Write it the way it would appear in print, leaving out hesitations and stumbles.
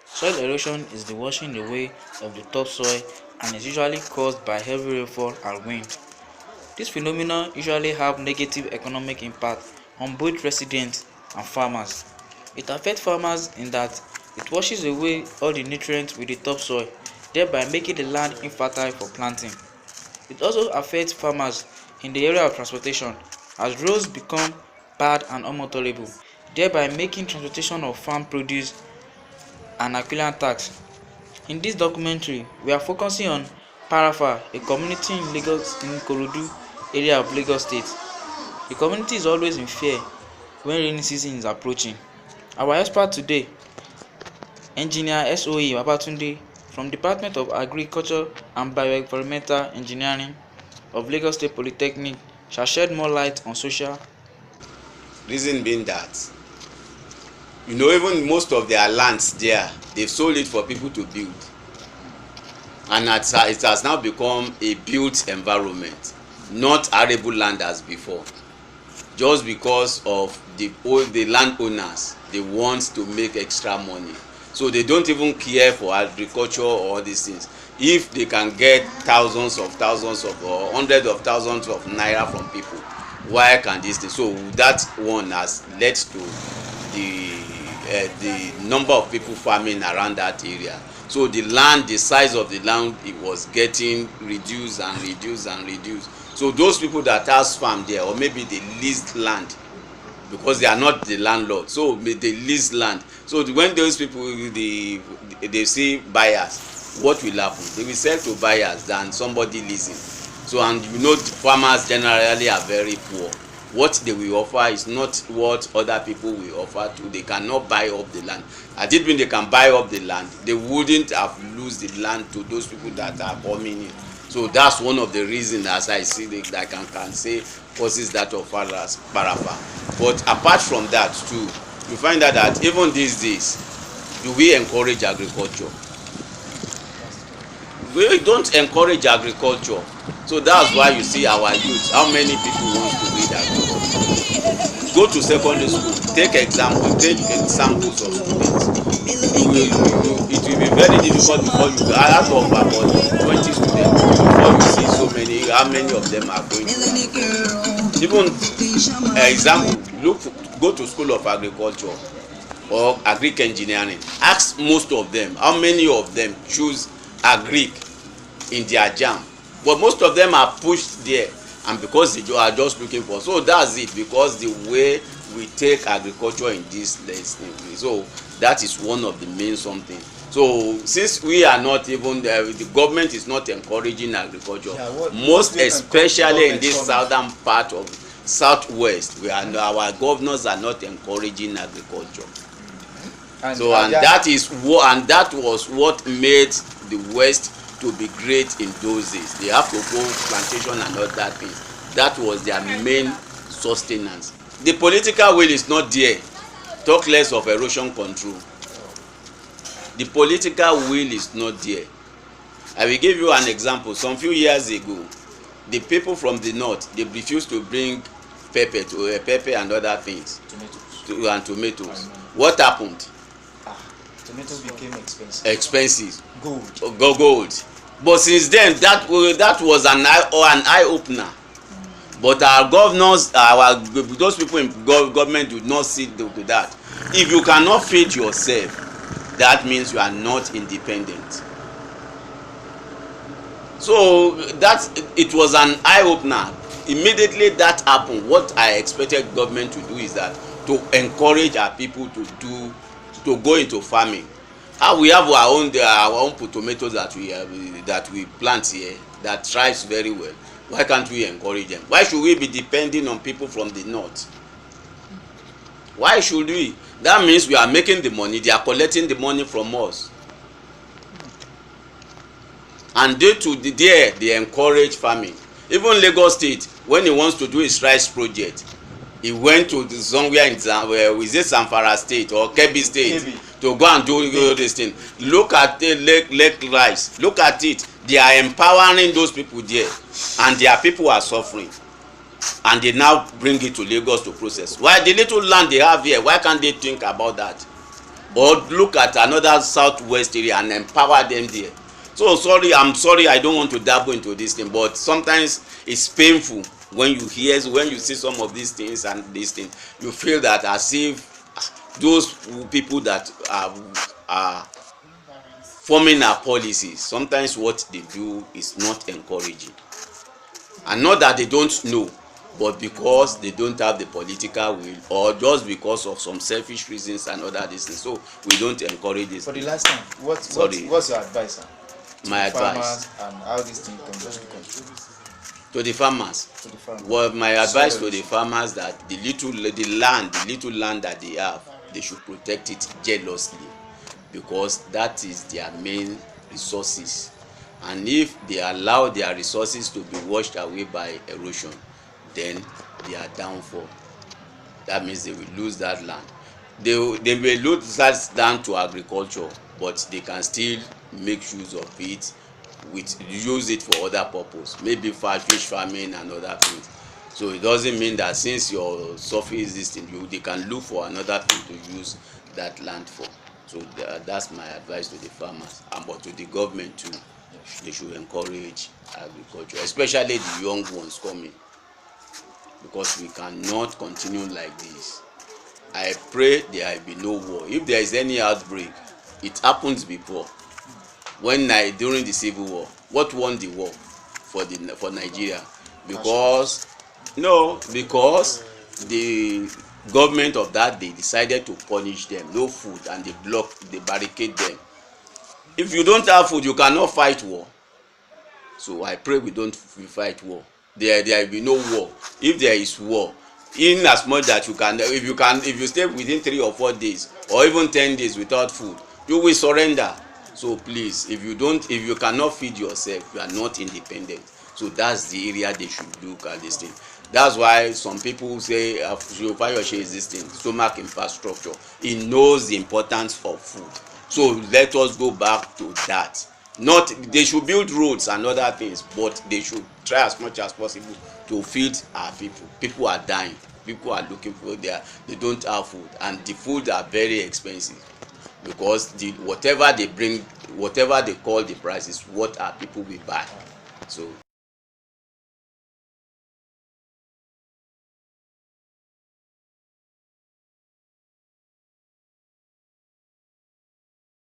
Soil erosion is the washing away of the topsoil and is usually caused by heavy rainfall and wind. This phenomenon usually have negative economic impact on both residents and farmers. It affects farmers in that it washes away all the nutrients with the topsoil, thereby making the land infertile for planting. It also affects farmers in the area of transportation as roads become bad and unmotorable, thereby making transportation of farm produce an Aquilian task. In this documentary, we are focusing on Parafa, a community in Ikorodu area of Lagos State. The community is always in fear when rainy season is approaching. Our expert today, Engineer SOE Babatunde from Department of Agriculture and Bioenvironmental Engineering of Lagos State Polytechnic, shall shed more light on social. Reason being that, even most of their lands there, they've sold it for people to build, and it has now become a built environment, not arable land as before, just because of the landowners. They want to make extra money, so they don't even care for agriculture or all these things. If they can get thousands of or hundreds of thousands of naira from people, why can this thing? So that one has led to the number of people farming around that area. So the size of the land, it was getting reduced and reduced and reduced. So those people that has farm there, or maybe they leased land, because they are not the landlord, so they lease land. So when those people they see buyers, what will happen? They will sell to buyers than somebody leasing. So, and the farmers generally are very poor. What they will offer is not what other people will offer to. They cannot buy up the land. I did mean they can buy up the land, they wouldn't have lose the land to those people that are coming in. So that's one of the reasons, as I see, that I can say causes that of Parafa. But apart from that too, you find out that even these days, do we encourage agriculture? We don't encourage agriculture. So that's why you see our youth, how many people want to read agriculture? Go to secondary school, take samples of students. It will be very difficult before you out of about 20 students, before you see so many, how many of them are going to even go to school of agriculture or agric engineering. Ask most of them how many of them choose agric in their JAMB. But most of them are pushed there, and because they are just looking for. So that's it, because the way we take agriculture in this lesson. So that is one of the main something. So since we are not even the government is not encouraging agriculture, most especially in this southern part of southwest, our governors are not encouraging agriculture. And that was what made the West to be great in those days. They have to go plantation and all that things. That was their main sustenance. The political will is not there. Talk less of erosion control. The political will is not there. I will give you an example. Some few years ago, the people from the north, they refused to bring pepper and other things, tomatoes. What happened? Tomatoes became expensive. Gold. But since then, that was an eye opener. But our governors, those people in government do not see to that. If you cannot feed yourself, that means you are not independent. So it was an eye opener. Immediately that happened, what I expected government to do is that to encourage our people to go into farming. We have our own tomatoes that we plant here that thrives very well. Why can't we encourage them? Why should we be depending on people from the north? Why should we? That means we are making the money, they are collecting the money from us. And they encourage farming. Even Lagos State, when he wants to do his rice project, he went to somewhere in Zamfara State or Kebbi State to go and do this thing. Look at the lake rice. Look at it. They are empowering those people there, and their people are suffering. And they now bring it to Lagos to process. Why the little land they have here? Why can't they think about that? or look at another southwest area and empower them there. So I'm sorry, I don't want to dabble into this thing, but sometimes it's painful when you see some of these things and these things. You feel that as if those people that are forming our policies, sometimes what they do is not encouraging, and not that they don't know, but because they don't have the political will, or just because of some selfish reasons and other things. So we don't encourage this. For the last time, what's your advice, sir? My advice and how this thing can just be controlled. to the farmers. Well, my advice to the farmers that the little land that they have, they should protect it jealously, because that is their main resources. And if they allow their resources to be washed away by erosion, then they are downfall. That means they will lose that land. They may lose that land to agriculture, but they can still make use of it, use it for other purpose, maybe fish farming and other things. So it doesn't mean that since your surface is this thing, they can look for another thing to use that land for. So that's my advice to the farmers, but to the government too. They should encourage agriculture, especially the young ones coming, because we cannot continue like this. I pray there will be no war. If there is any outbreak, it happens before. During the Civil War, what won the war for Nigeria? Because the government of that day decided to punish them, no food, and they barricade them. If you don't have food, you cannot fight war. So I pray we don't fight war. There will be no war. If there is war, in as much that if you stay within 3 or 4 days or even 10 days without food, you will surrender. So please, if you cannot feed yourself, you are not independent. So that's the area they should look at this thing. That's why some people say Fayose is this thing, stomach infrastructure. He knows the importance of food. So let us go back to that. They should build roads and other things, but they should try as much as possible to feed our people. People are dying. People are looking for they don't have food, and the food are very expensive, because whatever they call the price is what our people will buy. So